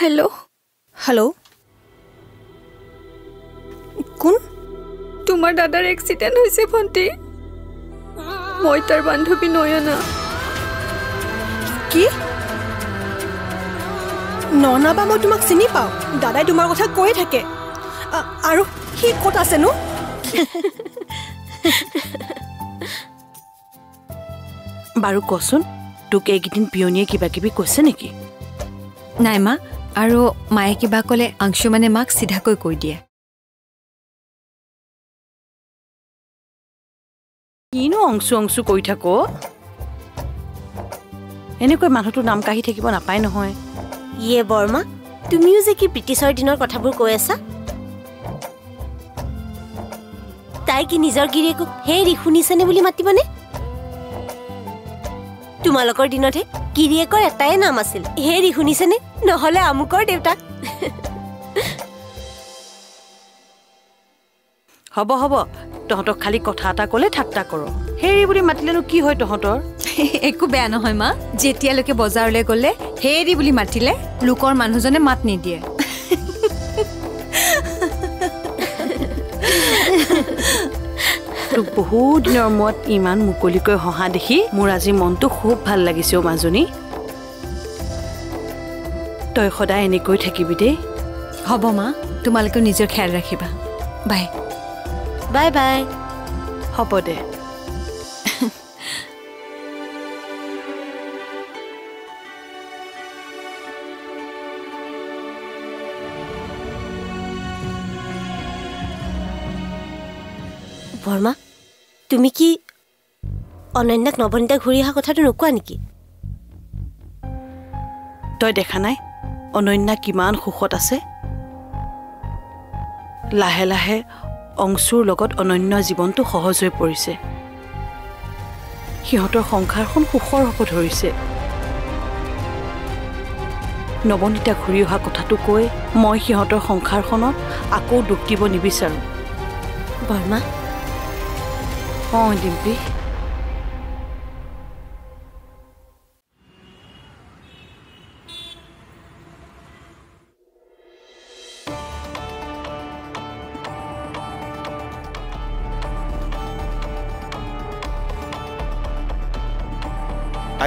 Hello' hello' কোন তোমাৰ দাদাৰ এক্সিডেণ্ট হৈছে ভণ্টি মই তাৰ বান্ধৱী নয়না কি ননা বা মই তোমাক চিনি পাওঁ দাদাই তোমাৰ কথা কৈ থাকে আৰু সি ক'ত আছেনো বাৰু কচোন তোক এইকেইদিন পিয়নীয়ে কিবা কিবি কৈছে নেকি নাই মা আৰু মায়ে কিবা ক'লে আংশুমানে মাক চিধাকৈ কৈ দিয়ে কিনো অংশু অংশু কৈ থাক এনেকৈ মানুহটোৰ নাম কাঢ়ি থাকিব নাপায় নহয় ইয়ে বৰ্মা তুমিও যে কি ব্ৰিটিছৰ দিনৰ কথাবোৰ কৈ আছা তাই কি নিজৰ গিৰিয়েকক হেৰি শুনিছেনে বুলি মাতিবনে তোমালোকৰ দিনতহে গিৰিয়েকৰ এটাই নাম আছিল হেৰি শুনিছেনে নহলে আমুকৰ দেউতাক হ'ব হ'ব তহঁতক খালি কথা এটা ক'লে ঠাট্টা কৰ হেৰি বুলি মাতিলেনো কি হয় তহঁতৰ একো বেয়া নহয় মা যেতিয়ালৈকে বজাৰলৈ গ'লে হেৰি বুলি মাতিলে লোকৰ মানুহজনে মাত নিদিয়ে তোক বহুত দিনৰ মূৰত ইমান মুকলিকৈ হহা দেখি মোৰ আজি মনটো খুব ভাল লাগিছে অ' মাজনী তই সদায় এনেকৈ থাকিবি দেই হ'ব মা তোমালোকে নিজৰ খেয়াল ৰাখিবা বাই বাই বাই হ'ব দে বৰ্মা তুমি কি অনন্যাক নৱনীতা ঘূৰি অহা কথাটো নোকোৱা নেকি তই দেখা নাই অনন্যা কিমান সুখত আছে লাহে লাহে অংশুৰ লগত অনন্যাৰ জীৱনটো সহজ হৈ পৰিছে সিহঁতৰ সংসাৰখন সুখৰ হ'ব ধৰিছে নৱনীতা ঘূৰি অহা কথাটো কৈ মই সিহঁতৰ সংসাৰখনত আকৌ দুখ দিব নিবিচাৰোঁ বৰ্মা অঁ ডিম্পী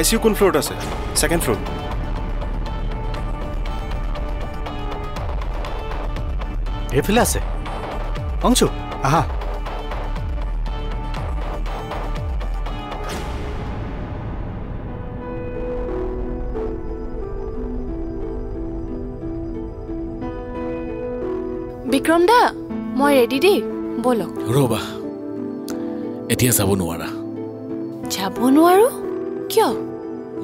ICU কোন ফ্লোৰত আছে সেকেন্ড ফ্লোৰ এইফালে আছে অংশু আহা বিক্ৰম দা মই ৰেডি দেই বলক ৰবা এতিয়া যাব নোৱাৰা যাব নোৱাৰো কিয়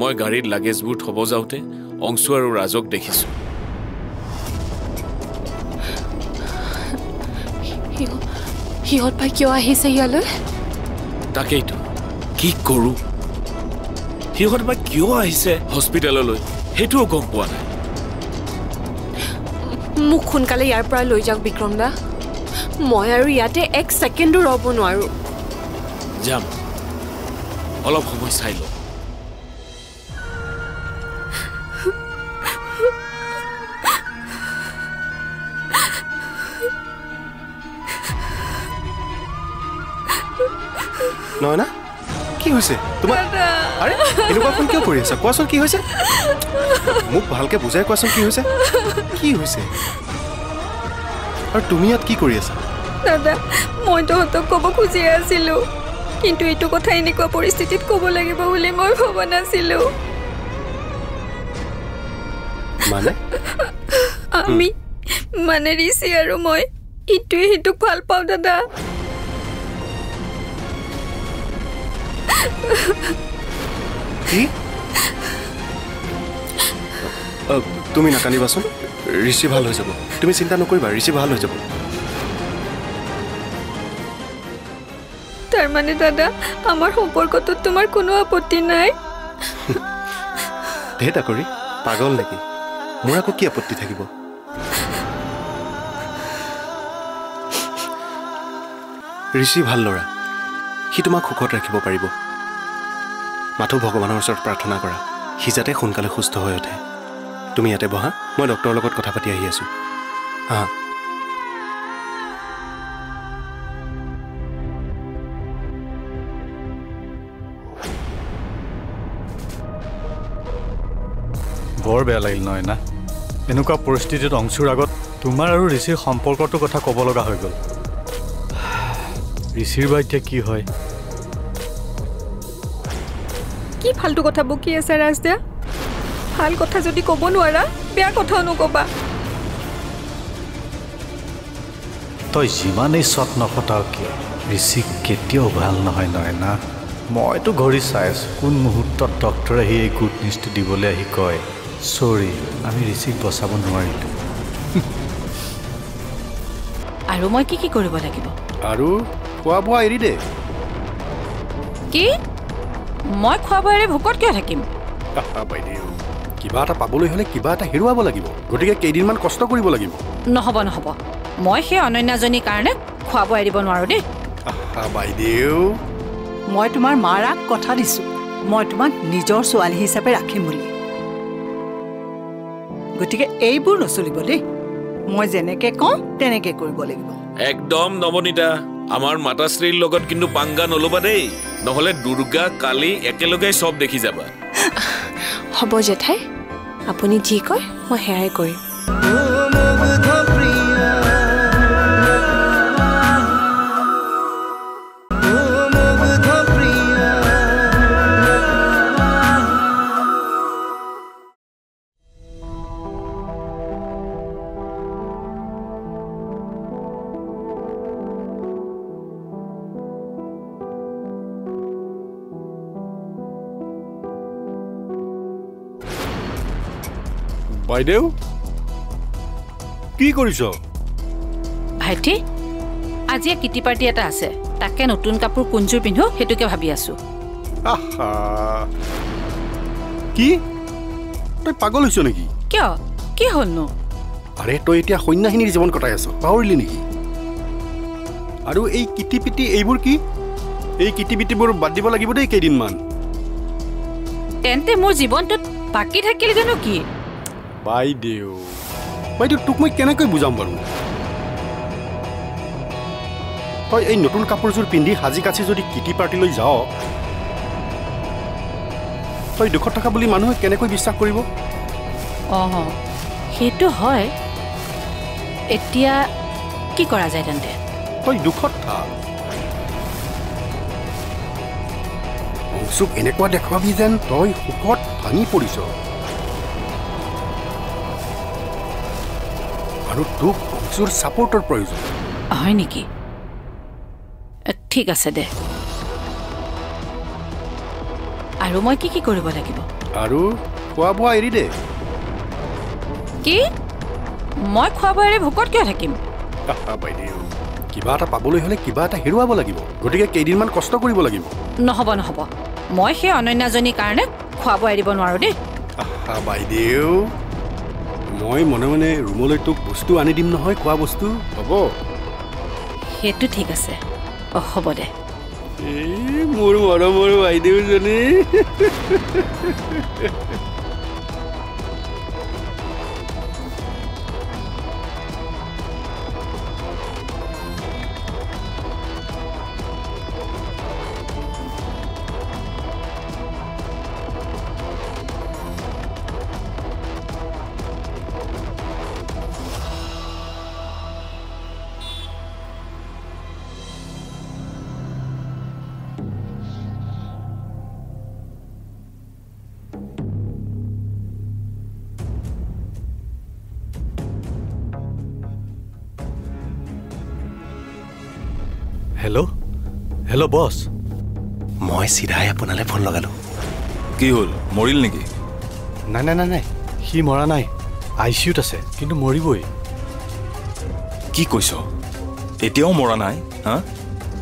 মই গাড়ীত লাগেজবোৰ থব যাওঁতে অংশু আৰু ৰাজক দেখিছো সিহঁত ভাই কিয় আহিছে ইয়ালৈ তাকেইতো কি কৰো সিহঁত বা কিয় আহিছে হস্পিটেললৈ সেইটোও গম পোৱা নাই মোক সোনকালে ইয়াৰ পৰা লৈ যাওক বিক্ৰম দা মই আৰু ইয়াতে এক ছেকেণ্ডো ৰ'ব নোৱাৰো যাম অলপ সময় চাই লওঁ নয়না কি হৈছে তোমাৰ আৰে এনেকুৱাখন কিয় কৰি আছা কোৱাচোন কি হৈছে মোক ভালকে বুজাই কোৱাচোন কি হৈছে কি হৈছে আৰু তুমি ইয়াত কি কৰি আছা দাদা মই তহঁতক ক'ব খুজি আছিলো কিন্তু এইটো কথা এনেকুৱা পৰিস্থিতিত ক'ব লাগিব বুলি মই ভবা নাছিলো মানে আমি মানে ঋষি আৰু মই ইটোৱে সিটোক ভাল পাওঁ দাদা কি তুমি নাকান্দিবাচোন ঋষি ভাল হৈ যাব তুমি চিন্তা নকৰিবা ঋষি ভাল হৈ যাব তাৰ মানে দাদা আমাৰ সম্পৰ্কটোত তোমাৰ কোনো আপত্তি নাই ধেত কৰি পাগল নেকি মোৰ আকৌ কি আপত্তি থাকিব ঋষি ভাল ল'ৰা সি তোমাক সুখত ৰাখিব পাৰিব মাথো ভগৱানৰ ওচৰত প্ৰাৰ্থনা কৰা সি যাতে সোনকালে সুস্থ হৈ উঠে তুমি ইয়াতে বহা, মই ডক্টৰৰ লগত কথা পাতি আহি আছোঁ। হা বৰ বেয়া লাগিল নহয় না, এনেকুৱা পৰিস্থিতিত অংশুৰ আগত তোমাৰ আৰু ঋষিৰ সম্পৰ্কটোৰ কথা ক'ব লগা হৈ গ'ল। ঋষিৰ বা এতিয়া কি হয়? কি ফাল্টু কথা বকি আছে ৰাজদা? ভাল কথা যদি ক'ব নোৱাৰা, বেয়া কথাও নক'বা। তই যিমানেই চট নফটাও কিয়, ঋষি কেতিয়াও ভাল নহয় নহয় না। মইতো ঘড়ী চাই আছোঁ, কোন মুহূৰ্তত ডক্টৰে আহি এই গুড নিউজটো দিবলৈ আহি কয়, চৰি আমি ঋষিক বচাব নোৱাৰিলোঁ। আৰু মই কি কৰিব লাগিব? আৰু খোৱা বোৱা এৰি দে। কি? মই খোৱা বোৱা এৰি ভোকত কিয় থাকিম? বাইদেউ, কিবা এটা পাবলৈ হ'লে কিবা এটা হেৰুৱাব লাগিব, গতিকে কেইদিনমান কষ্ট কৰিব লাগিব। নহ'ব নহ'ব, মই সেই অনন্যাজনীৰ কাৰণে খোৱা বোৱা এৰিব নোৱাৰোঁ দেই। বাইদেউ, মই তোমাৰ মাৰাক কথা দিছোঁ, মই তোমাক নিজৰ ছোৱালী হিচাপে ৰাখিম বুলি। গতিকে এইবোৰ নচলিব দেই, মই যেনেকৈ কওঁ তেনেকৈ কৰিব লাগিব। একদম নৱনীতা, আমাৰ মাতাশ্ৰীৰ লগত কিন্তু পাংগা নল'বা দেই, নহ'লে দুৰ্গা কালি একেলগে চব দেখি যাবা। হ'ব জেঠাই, আপুনি যি কয় মই সেয়াই কৰিম। বাইদেউ কি কৰিছ? ভাইটি, আজি কিটি পাৰ্টি এটা আছে, তাকে নতুন কাপোৰ কোনযোৰ পিন্ধো সেইটোকে ভাবি আছোঁ। কি তই পাগল হৈছ নেকি? কিয়, কি হ'লনো? আৰে তই এতিয়া সন্ন্যাসিনীৰ জীৱন কটাই আছ, পাহৰিলি নেকি? আৰু এই কিটি পিটি এইবোৰ কি? এই কিটি পিটিবোৰ বাদ দিব লাগিব দেই কেইদিনমান। তেন্তে মোৰ জীৱনটোত বাকী থাকিলগেনো কি? বাইদেউ, বাইদেউ তোক মই কেনেকৈ বুজাম বাৰু? তই এই নতুন কাপোৰযোৰ পিন্ধি সাজি কাছি যদি কিটি পাৰ্টিলৈ যাৱ, তই দুখত থকা বুলি মানুহে কেনেকৈ বিশ্বাস কৰিব? অঁ, সেইটো হয়। এতিয়া কি কৰা যায় তেন্তে? তই দুখত থাক, অংশুক এনেকুৱা দেখুৱাবি যেন তই সুখত ভাঙি পৰিছ, আৰু তোক অংশুৰ ছাপৰ্টৰ প্ৰয়োজন। হয় নেকি? ঠিক আছে দে। আৰু মই কি কৰিব লাগিব? আৰু খোৱা বোৱা এৰি দে। কি? মই খোৱা বোৱা এৰি ভোকত কিয় থাকিম? বাইদেউ, কিবা এটা পাবলৈ হ'লে কিবা এটা হেৰুৱাব লাগিব, গতিকে কেইদিনমান কষ্ট কৰিব লাগিব। নহ'ব নহ'ব, মই সেই অনন্যাজনীৰ কাৰণে খোৱা বোৱা এৰিব নোৱাৰোঁ দেই। বাইদেউ, মই মনে মনে ৰুমলৈ তোক বস্তু আনি দিম নহয়, খোৱা বস্তু। হ'ব? সেইটো ঠিক আছে, হ'ব দে। মোৰ মৰমৰ বাইদেউজনী। হেল্ল', হেল্ল' বছ। মই চিধাই আপোনালৈ ফোন লগালোঁ। কি হ'ল, মৰিল নেকি? নাই নাই নাই নাই, সি মৰা নাই, ICUত আছে, কিন্তু মৰিবই। কি কৈছ? এতিয়াও মৰা নাই? হা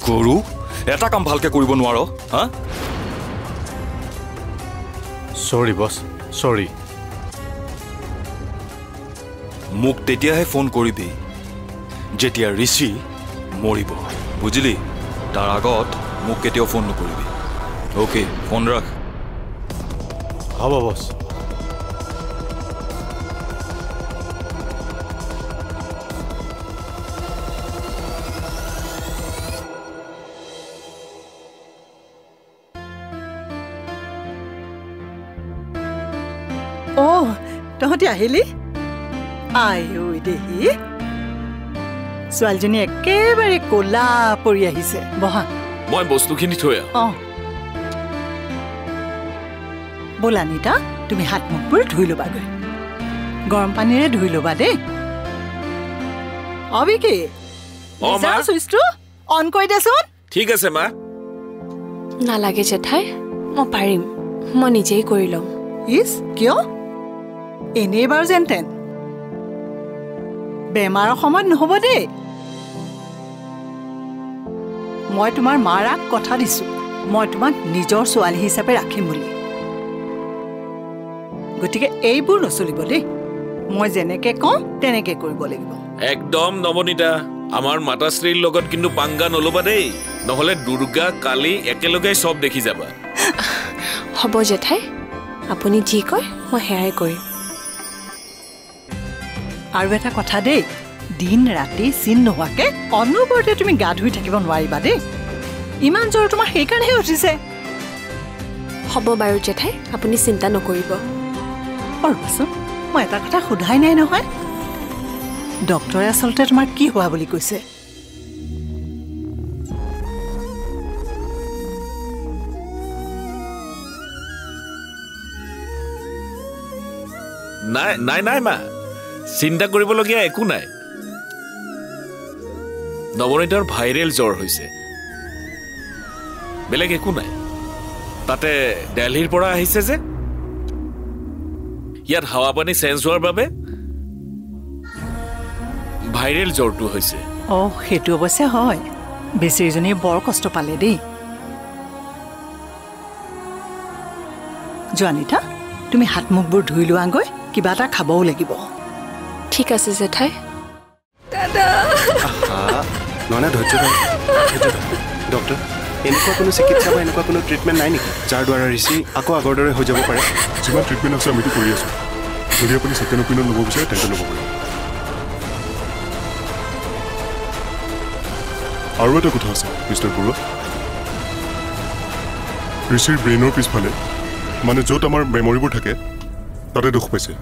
গৰু, এটা কাম ভালকৈ কৰিব নোৱাৰ? হা? চৰি বছ, চৰি। মোক তেতিয়াহে ফোন কৰিবি যেতিয়া ঋষি মৰিব, বুজিলি? তাৰ আগত মোক কেতিয়াও ফোন নকৰিবি। অ'কে, ফোন ৰাখ। হ'ব বছ। অ' তহঁতি আহিলি আই ঐ দেহি ছোৱালীজনী একেবাৰে ক'লা পৰি আহিছে বহা মই বস্তুখিনি থৈ অঁ ব'লা নিতা তুমি হাত মুখবোৰ ধুই ল'বাগৈ গৰম পানীৰে ধুই ল'বা দেই অবিকি চুইচটো অন কৰি দেচোন ঠিক আছে মা নালাগে জেঠাই মই পাৰিম মই নিজেই কৰি ল'ম ইছ কিয় এনেই বাৰু যেন তেন বেমাৰৰ সময়ত নহ'ব দেই মই তোমাৰ মাৰাক কথা দিছোঁ মই তোমাক নিজৰ ছোৱালী হিচাপে ৰাখিম বুলি গতিকে এইবোৰ নচলিব দেই মই যেনেকে কওঁ তেনেকে কৰিব লাগিব একদম নৱনীতা আমাৰ মাতাশ্ৰীৰ লগত কিন্তু পাংগা নল'বা দেই নহ'লে দুৰ্গা কালি একেলগে চব দেখি যাবা হ'ব জেঠাই আপুনি যি কয় মই সেয়াই কৰিম আৰু এটা কথা দেই দিন ৰাতি চিন নোহোৱাকে অনবৰতে তুমি গা ধুই থাকিব নোৱাৰিবা দেই ইমান জ্বৰ তোমাৰ সেইকাৰণেহে উঠিছে হ'ব বাৰু জেঠাই আপুনি চিন্তা নকৰিব ৰ'বচোন মই এটা কথা সোধাই নাই নহয় ডক্টৰে আচলতে তোমাৰ কি হোৱা বুলি কৈছে নাই নাই নাই মা চিন্তা কৰিবলগীয়া একো নাই নৱনীতাৰ ভাইৰেল জ্বৰ হৈছে বেলেগ একো নাই তাতে দিল্লীৰ পৰা আহিছে যে ইয়াত হাৱা পানী চেঞ্জ হোৱাৰ বাবে ভাইৰেল জ্বৰটো হৈছে সেইটো অৱশ্যে হয় বেছিজনীয়ে বৰ কষ্ট পালে দেই জোৱানিতা তুমি হাত মুখবোৰ ধুই লোৱাগৈ কিবা এটা খাবও লাগিব ঠিক আছে জেঠাই দাদা নহয় ধৈৰ্য ডক্টৰ এনেকুৱা কোনো চিকিৎসা বা এনেকুৱা কোনো ট্ৰিটমেণ্ট নাই নেকি যাৰ দ্বাৰা ঋষি আকৌ আগৰ দৰে হৈ যাব পাৰে যিমান ট্ৰিটমেণ্ট আছে আমিতো কৰি আছোঁ যদি আপুনি ছেকেণ্ড অপিনিয়ন ল'ব বিচাৰে তেন্তে ল'ব পাৰে আৰু এটা কথা আছে মিষ্টাৰ বৰুৱা ঋষিৰ ব্ৰেইনৰ পিছফালে মানে য'ত আমাৰ মেমৰিবোৰ থাকে তাতে দুখ পাইছে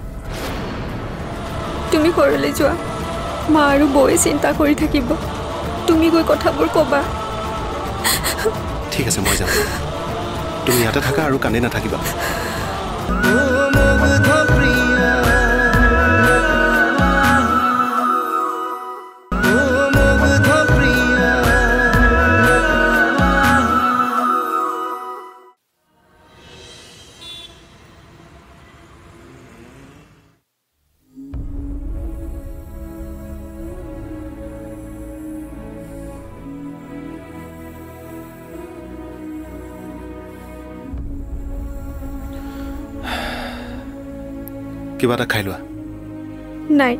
তুমি ঘৰলৈ যোৱা মা আৰু বৌয়ে চিন্তা কৰি থাকিব তুমি গৈ কথাবোৰ ক'বা ঠিক আছে মই যাম তুমি ইয়াতে থাকা আৰু কান্দি নাথাকিবা কিবা এটা খাই লোৱা নাই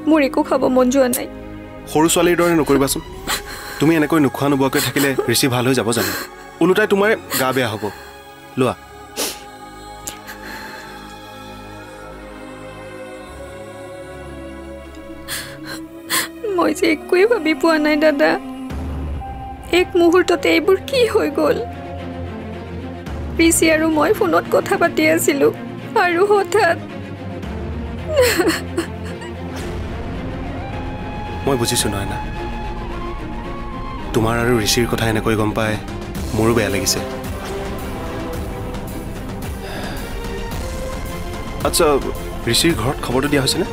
মোৰ একো খাব মন যোৱা নাই সৰু ছোৱালীৰ দৰে নকৰিবাচোন তুমি এনেকৈ নোখোৱা নোবোৱাকৈ থাকিলে ঋষি ভাল হৈ যাব জানো ওলোটাই তোমাৰ গা বেয়া হ'ব লোৱা মই যে একোৱে ভাবি পোৱা নাই দাদা এক মুহূৰ্ততে এইবোৰ কি হৈ গ'ল ঋষি আৰু মই ফোনত কথা পাতি আছিলোঁ আৰু হঠাৎ মই বুজিছোঁ নহয় না তোমাৰ আৰু ঋষিৰ কথা এনেকৈ গম পাই মোৰো বেয়া লাগিছে আচ্ছা ঋষিৰ ঘৰত খবৰটো দিয়া হৈছেনে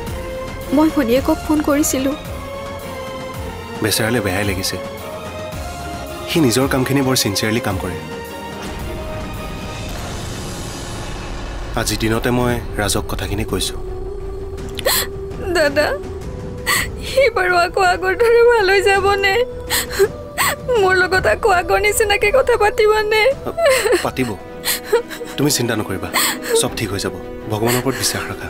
মই ভনীয়েকক ফোন কৰিছিলোঁ বেচেৰালে বেয়াই লাগিছে সি নিজৰ কামখিনি বৰ চিনচিয়াৰলি কাম কৰে আজি দিনতে মই ৰাজক কথাখিনি কৈছোঁ দাদা সি বাৰু আকৌ আগৰ দৰে ভাল হৈ যাবনে মোৰ লগত আকৌ আগৰ নিচিনাকে কথা পাতিবনে পাতিব তুমি চিন্তা নকৰিবা চব ঠিক হৈ যাব ভগৱানৰ ওপৰত বিশ্বাস ৰাখা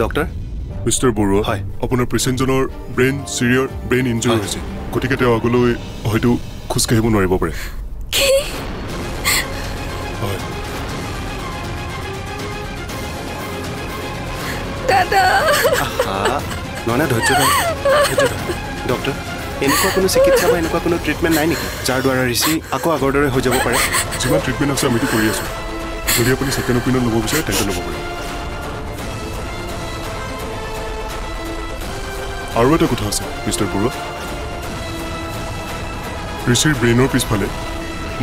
ডক্টৰ মিষ্টাৰ বৰুৱা হয় আপোনাৰ পেচেণ্টজনৰ ব্ৰেইন ইনজুৰি হৈছে গতিকে তেওঁ আগলৈ হয়তো খোজকাঢ়িব নোৱাৰিব পাৰে হয় দাদা নহয় ধৈৰ্য ডক্টৰ এনেকুৱা কোনো চিকিৎসা বা এনেকুৱা কোনো ট্ৰিটমেণ্ট নাই নেকি যাৰ দ্বাৰা ঋষি আকৌ আগৰ দৰে হৈ যাব পাৰে যিমান ট্ৰিটমেণ্ট আছে আমিতো কৰি আছোঁ যদি আপুনি ছেকেণ্ড অপিনিয়ন ল'ব বিচাৰে তেন্তে ল'ব পাৰে। আৰু এটা কথা আছে মিষ্টাৰ বৰুৱা, ঋষিৰ ব্ৰেইনৰ পিছফালে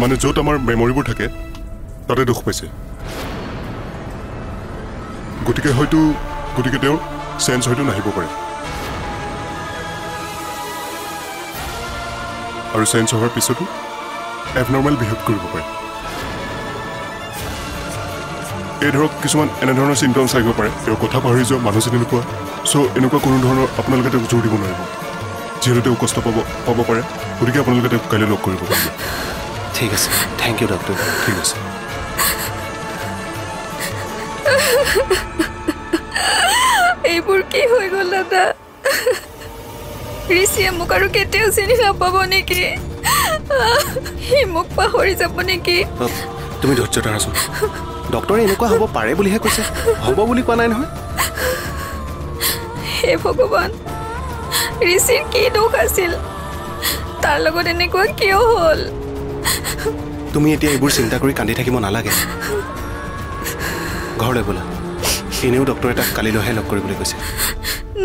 মানে য'ত আমাৰ মেমৰিবোৰ থাকে তাতে দুখ পাইছে। গতিকে তেওঁৰ চেঞ্চ হয়তো নাহিব পাৰে, আৰু চেঞ্চ হোৱাৰ পিছতো এবনৰ্মেল বিহেভ কৰিব পাৰে। এই ধৰক কিছুমান এনেধৰণৰ চিম্পটমছ আহিব পাৰে, তেওঁ কথা পাহৰি যোৱা, মানুহ চিনি নোপোৱা। চ' এনেকুৱা কোনো ধৰণৰ আপোনালোকে তেওঁক জোৰ দিব নোৱাৰিব, যিহেতু তেওঁ কষ্ট পাব পাৰে। গতিকে আপোনালোকে তেওঁক কাইলৈ লগ কৰিব পাৰিব। ঠিক আছে, থেংক ইউ ডক্টৰ। ঠিক আছে। এইবোৰ কি হৈ গ'ল দাদা? ঋষিয়ে মোক আৰু কেতিয়াও চিনি নাপাব নেকি? সি মোক পাহৰি যাব নেকি? তুমি ধৈৰ্য ধৰাচোন, ডক্টৰে এনেকুৱা হ'ব পাৰে বুলিহে কৈছে, হ'ব বুলি কোৱা নাই নহয়। হে ভগৱান, ঋষিৰ কি দুখ আছিল? তাৰ লগত এনেকুৱা কিয় হ'ল? তুমি এতিয়া এইবোৰ চিন্তা কৰি কান্দি থাকিব নালাগে, ঘৰলৈ ব'লা। এনেও ডক্টৰে তাক কালিলৈহে লগ কৰিবলৈ কৈছে।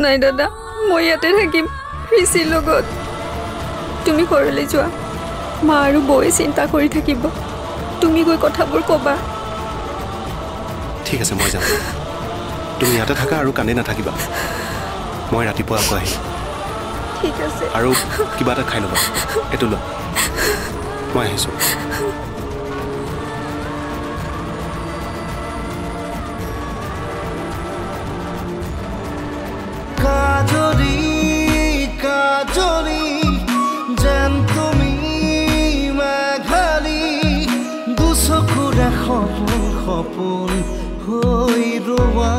নাই দাদা, মই ইয়াতে থাকিম ঋষিৰ লগত। তুমি ঘৰলৈ যোৱা, মা আৰু বৌয়ে চিন্তা কৰি থাকিব। তুমি গৈ কথাবোৰ ক'বা। ঠিক আছে, মই যাম। তুমি ইয়াতে থাকা আৰু কান্দি নাথাকিবা। মই ৰাতিপুৱা আকৌ আহিম। ঠিক আছে। আৰু কিবা এটা খাই ল'বা, এইটো লোৱা। মই আহিছোঁ। কাজলি যেন তুমি মেঘালী, দুচকুৰে সপোন হৈ ৰোৱা,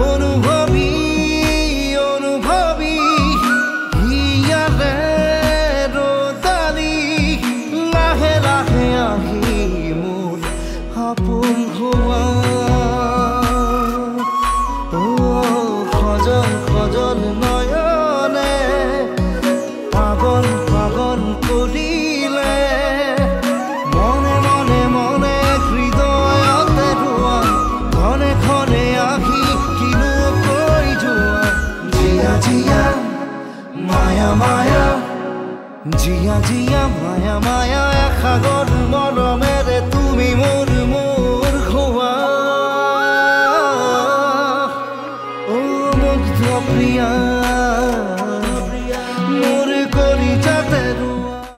অনুভৱী হিয়াৰে ৰদালি, লাহে লাহে আহি মোৰ সপোন হোৱা। সজন নয়নে পাগল পাগল কৰিলে, মনে মনে মনে হৃদয়তে ৰোৱা, ঘনে ঘনে আহি কিনো কৈ যোৱা। জিয়া জিয়া মায়া মায়া, জিয়া জিয়া মায়া মায়া, এসাগৰ মৰম